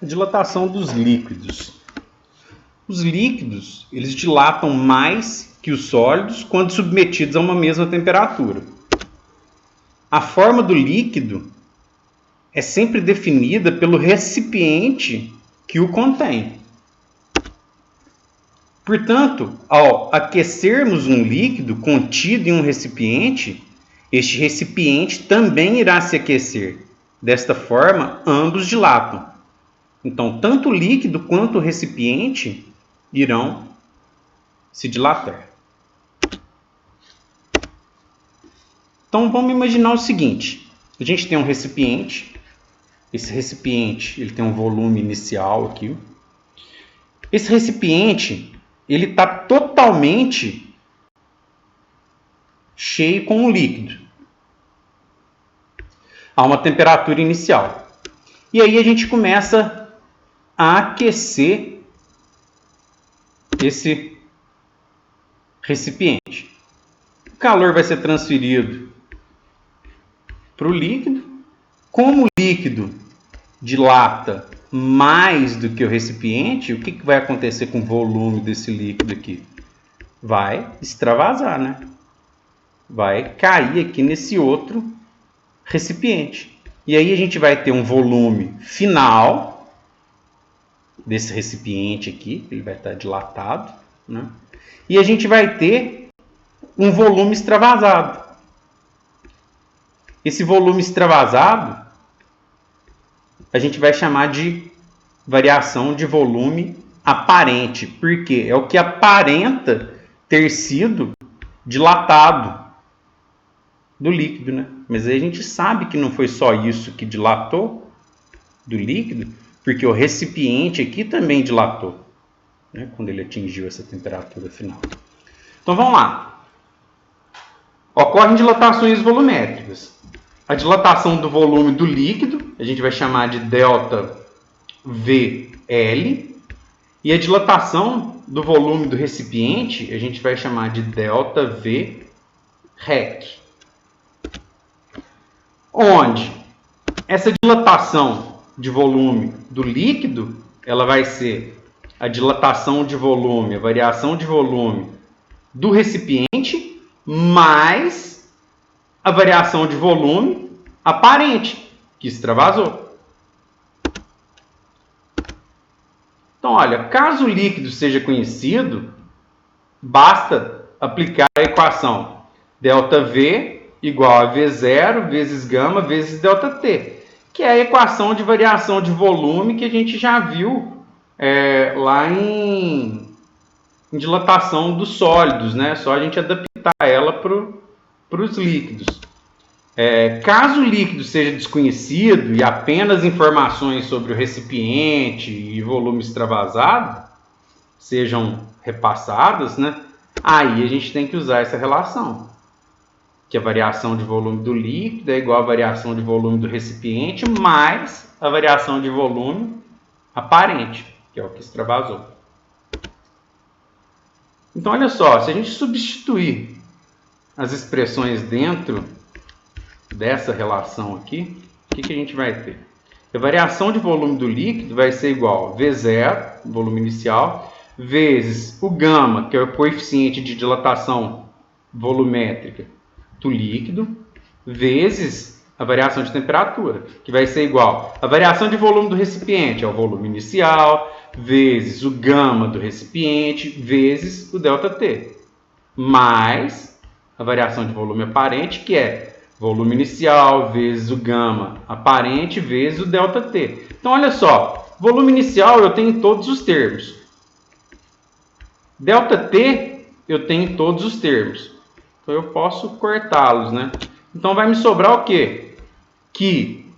A dilatação dos líquidos. Os líquidos, eles dilatam mais que os sólidos quando submetidos a uma mesma temperatura. A forma do líquido é sempre definida pelo recipiente que o contém. Portanto, ao aquecermos um líquido contido em um recipiente, este recipiente também irá se aquecer. Desta forma, ambos dilatam. Então, tanto o líquido quanto o recipiente irão se dilatar. Então, vamos imaginar o seguinte. A gente tem um recipiente. Esse recipiente ele tem um volume inicial aqui. Esse recipiente ele está totalmente cheio com o líquido. Há uma temperatura inicial. E aí a gente começa a aquecer esse recipiente. O calor vai ser transferido para o líquido. Como o líquido dilata mais do que o recipiente, o que vai acontecer com o volume desse líquido aqui? Vai extravasar, né? Vai cair aqui nesse outro recipiente. E aí a gente vai ter um volume final desse recipiente aqui, ele vai estar dilatado, né? E a gente vai ter um volume extravasado. Esse volume extravasado a gente vai chamar de variação de volume aparente, porque é o que aparenta ter sido dilatado do líquido, né? Mas aí a gente sabe que não foi só isso que dilatou do líquido, porque o recipiente aqui também dilatou, né, quando ele atingiu essa temperatura final. Então vamos lá. Ocorrem dilatações volumétricas. A dilatação do volume do líquido, a gente vai chamar de ΔVL, e a dilatação do volume do recipiente, a gente vai chamar de ΔVREC. Onde essa dilatação de volume do líquido, ela vai ser a dilatação de volume, a variação de volume do recipiente, mais a variação de volume aparente, que extravasou. Então, olha, caso o líquido seja conhecido, basta aplicar a equação ΔV igual a V0 vezes gama vezes ΔT, que é a equação de variação de volume que a gente já viu lá em dilatação dos sólidos, né? Só a gente adaptar ela para os líquidos. Caso o líquido seja desconhecido e apenas informações sobre o recipiente e volume extravasado sejam repassadas, né? Aí a gente tem que usar essa relação, que a variação de volume do líquido é igual à variação de volume do recipiente mais a variação de volume aparente, que é o que extravasou. Então, olha só, se a gente substituir as expressões dentro dessa relação aqui, o que a gente vai ter? A variação de volume do líquido vai ser igual a V0, volume inicial, vezes o gama, que é o coeficiente de dilatação volumétrica do líquido, vezes a variação de temperatura, que vai ser igual a variação de volume do recipiente, é o volume inicial, vezes o gama do recipiente, vezes o ΔT, mais a variação de volume aparente, que é volume inicial vezes o gama aparente vezes o ΔT. Então, olha só, volume inicial eu tenho em todos os termos. ΔT eu tenho em todos os termos. Então, eu posso cortá-los, né? Então, vai me sobrar o quê? Que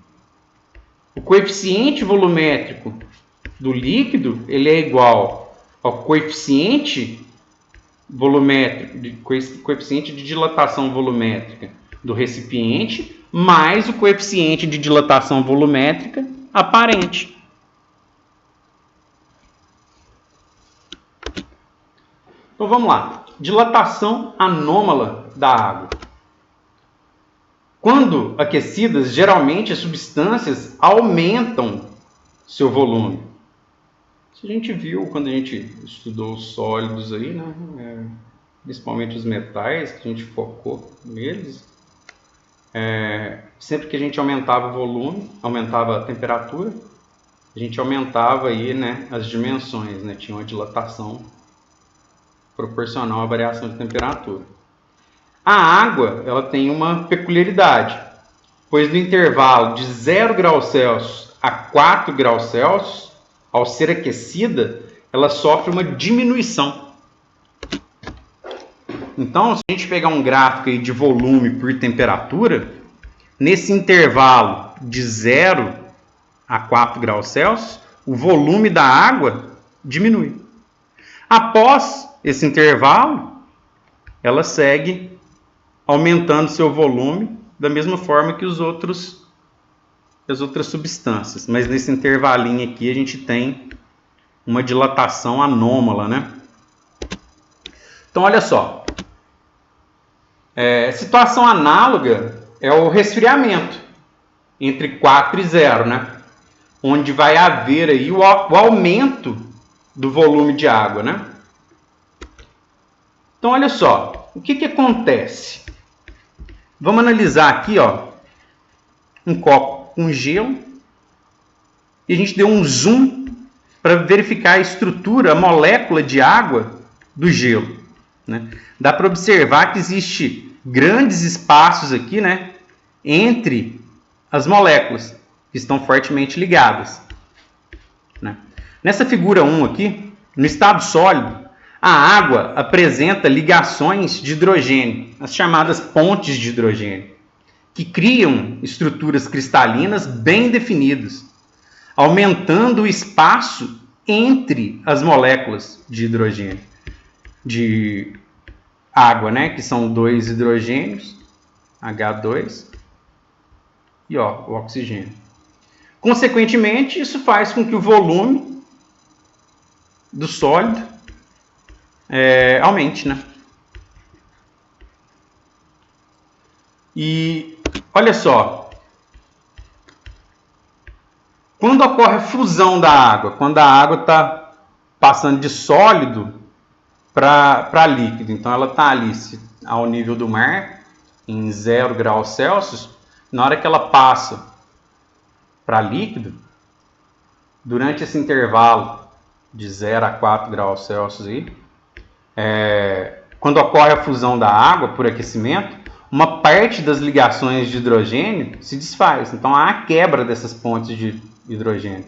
o coeficiente volumétrico do líquido ele é igual ao coeficiente volumétrico, coeficiente de dilatação volumétrica do recipiente, mais o coeficiente de dilatação volumétrica aparente. Então vamos lá. Dilatação anômala da água. Quando aquecidas, geralmente as substâncias aumentam seu volume? Isso a gente viu quando a gente estudou os sólidos aí, né? Principalmente os metais, que a gente focou neles. Sempre que a gente aumentava o volume, aumentava a temperatura, a gente aumentava aí, né, as dimensões, né? Tinha uma dilatação proporcional à variação de temperatura. A água, ela tem uma peculiaridade, pois no intervalo de 0 graus Celsius a 4 graus Celsius, ao ser aquecida, ela sofre uma diminuição. Então, se a gente pegar um gráfico aí de volume por temperatura, nesse intervalo de 0 a 4 graus Celsius, o volume da água diminui. Após esse intervalo, ela segue aumentando seu volume da mesma forma que as outras substâncias. Mas nesse intervalinho aqui a gente tem uma dilatação anômala, né? Então, olha só. Situação análoga é o resfriamento entre 4 e 0, né? Onde vai haver aí o aumento do volume de água, né? Então, olha só. O que acontece? Vamos analisar aqui, ó, um copo com gelo. E a gente deu um zoom para verificar a estrutura, a molécula de água do gelo, né? Dá para observar que existe grandes espaços aqui, né, entre as moléculas que estão fortemente ligadas, né? Nessa figura 1 aqui, no estado sólido, a água apresenta ligações de hidrogênio, as chamadas pontes de hidrogênio, que criam estruturas cristalinas bem definidas, aumentando o espaço entre as moléculas de hidrogênio, de água, né, que são 2 hidrogênios, H2, e ó, o oxigênio. Consequentemente, isso faz com que o volume do sólido aumente, né? E olha só, quando ocorre a fusão da água, quando a água está passando de sólido para líquido, então ela está ali ao nível do mar, em 0 graus Celsius, na hora que ela passa para líquido, durante esse intervalo de 0 a 4 graus Celsius, aí, quando ocorre a fusão da água por aquecimento, uma parte das ligações de hidrogênio se desfaz. Então há a quebra dessas pontes de hidrogênio,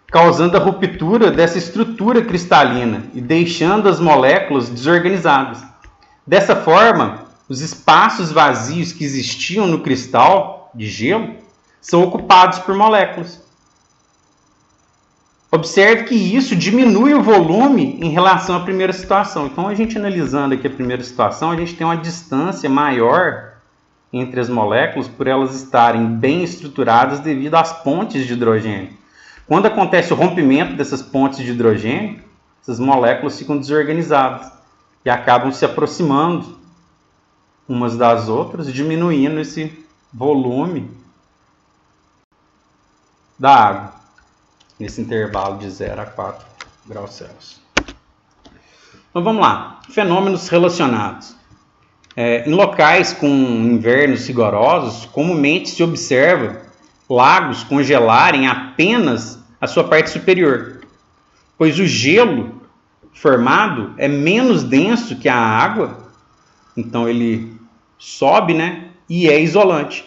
causando a ruptura dessa estrutura cristalina e deixando as moléculas desorganizadas. Dessa forma, os espaços vazios que existiam no cristal de gelo são ocupados por moléculas. Observe que isso diminui o volume em relação à primeira situação. Então, a gente analisando aqui a primeira situação, a gente tem uma distância maior entre as moléculas por elas estarem bem estruturadas devido às pontes de hidrogênio. Quando acontece o rompimento dessas pontes de hidrogênio, essas moléculas ficam desorganizadas e acabam se aproximando umas das outras, diminuindo esse volume da água, nesse intervalo de 0 a 4 graus Celsius. Então vamos lá, fenômenos relacionados. Em locais com invernos rigorosos, comumente se observa lagos congelarem apenas a sua parte superior, pois o gelo formado é menos denso que a água, então ele sobe, né, e é isolante,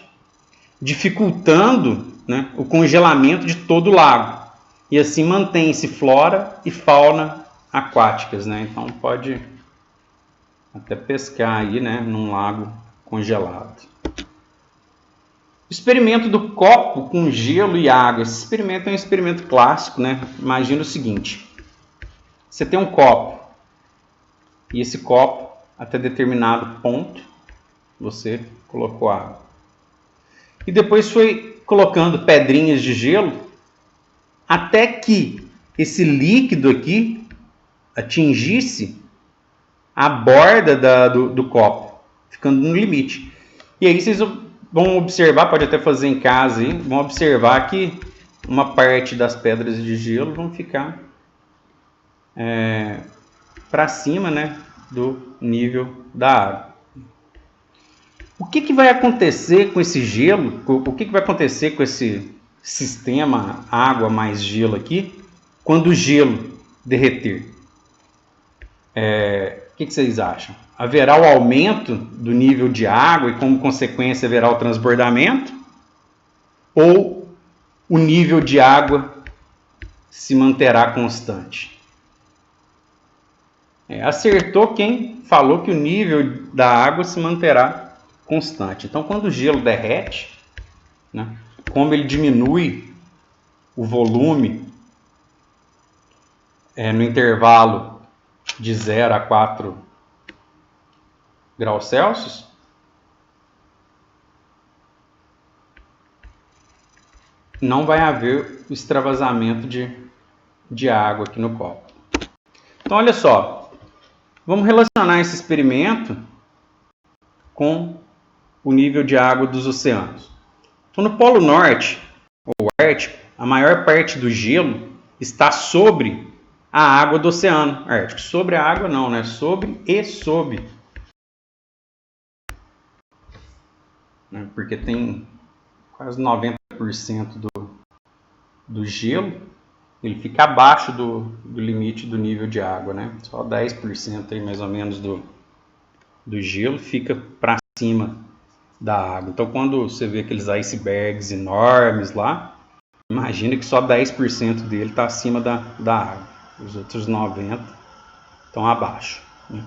dificultando, né, o congelamento de todo o lago, e assim mantém-se flora e fauna aquáticas, né? Então pode até pescar aí, né, num lago congelado. Experimento do copo com gelo e água. Esse experimento é um experimento clássico, né? Imagina o seguinte: você tem um copo e esse copo, até determinado ponto, você colocou água. E depois foi colocando pedrinhas de gelo até que esse líquido aqui atingisse a borda do copo, ficando no limite. E aí vocês vão observar, pode até fazer em casa aí, vão observar que uma parte das pedras de gelo vão ficar para cima, né, do nível da água. O que vai acontecer com esse gelo? O que vai acontecer com esse sistema água mais gelo aqui quando o gelo derreter? O que vocês acham? Haverá o aumento do nível de água e, como consequência, haverá o transbordamento? Ou o nível de água se manterá constante? Acertou quem falou que o nível da água se manterá constante. Então, quando o gelo derrete, né, como ele diminui o volume no intervalo de 0 a 4 graus Celsius, não vai haver o extravasamento de água aqui no copo. Então, olha só, vamos relacionar esse experimento com o nível de água dos oceanos. Então, no Polo Norte, ou Ártico, a maior parte do gelo está sobre a água do Oceano Ártico. Sobre a água não, né? Sobre e sob. Porque tem quase 90% do gelo, ele fica abaixo do limite do nível de água, né? Só 10% aí, mais ou menos do gelo fica para cima da água. Então, quando você vê aqueles icebergs enormes lá, imagina que só 10% dele está acima da água. Os outros 90% estão abaixo, né?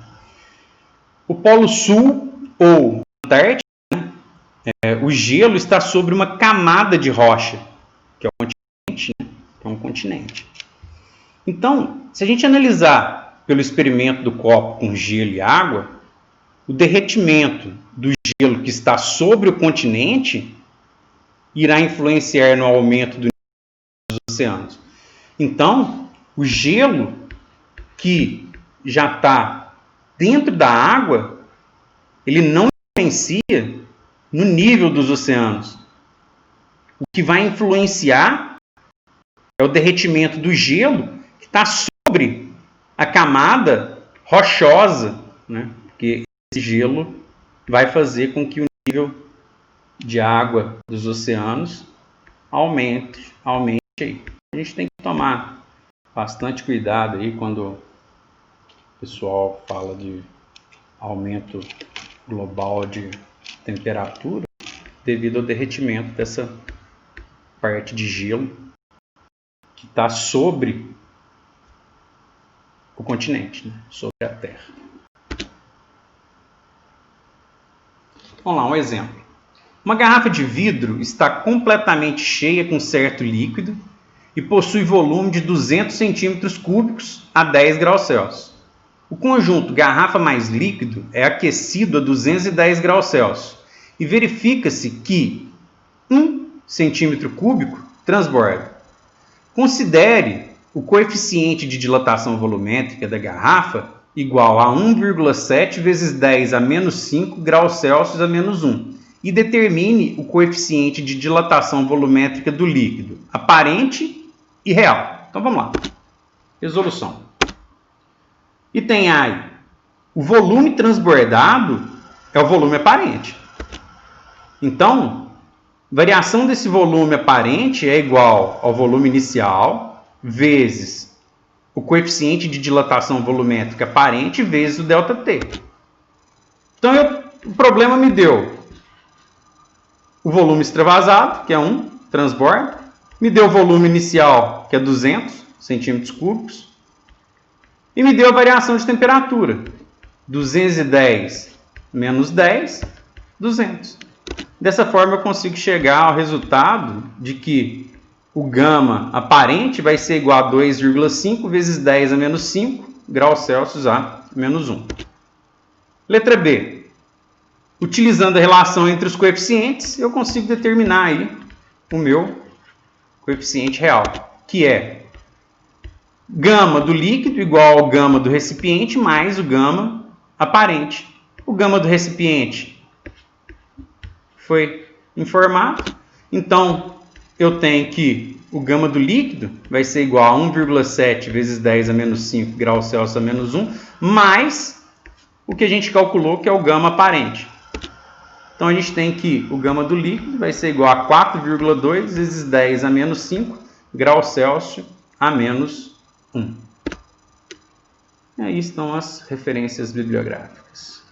O Polo Sul ou Antártica, o gelo está sobre uma camada de rocha, que é um continente, né? É um continente. Então, se a gente analisar pelo experimento do copo com gelo e água, o derretimento do gelo que está sobre o continente irá influenciar no aumento do nível dos oceanos. Então, o gelo que já está dentro da água, ele não influencia no nível dos oceanos. O que vai influenciar é o derretimento do gelo que está sobre a camada rochosa, né? Porque esse gelo vai fazer com que o nível de água dos oceanos aumente aí. A gente tem que tomar bastante cuidado aí quando o pessoal fala de aumento global de temperatura devido ao derretimento dessa parte de gelo que está sobre o continente, né? Sobre a Terra. Vamos lá, um exemplo. Uma garrafa de vidro está completamente cheia com certo líquido e possui volume de 200 centímetros cúbicos a 10 graus Celsius. O conjunto garrafa mais líquido é aquecido a 210 graus Celsius e verifica-se que 1 centímetro cúbico transborda. Considere o coeficiente de dilatação volumétrica da garrafa igual a 1,7 vezes 10 a menos 5 graus Celsius a menos 1 e determine o coeficiente de dilatação volumétrica do líquido, aparente e real. Então vamos lá. Resolução. Item A. O volume transbordado é o volume aparente. Então, variação desse volume aparente é igual ao volume inicial vezes o coeficiente de dilatação volumétrica aparente vezes o ΔT. Então, o problema me deu o volume extravasado, que é 1, transborda, me deu o volume inicial, que é 200 centímetros cúbicos, e me deu a variação de temperatura, 210 menos 10, 200. Dessa forma, eu consigo chegar ao resultado de que o gama aparente vai ser igual a 2,5 vezes 10 a menos 5 graus Celsius a menos 1. Letra B. Utilizando a relação entre os coeficientes, eu consigo determinar aí o meu coeficiente real, que é gama do líquido igual ao gama do recipiente mais o gama aparente. O gama do recipiente foi informado, então eu tenho que o gama do líquido vai ser igual a 1,7 vezes 10 a menos 5 graus Celsius a menos 1, mais o que a gente calculou, que é o gama aparente. Então, a gente tem que o gama do líquido vai ser igual a 4,2 vezes 10 a menos 5 graus Celsius a menos 1. E aí estão as referências bibliográficas.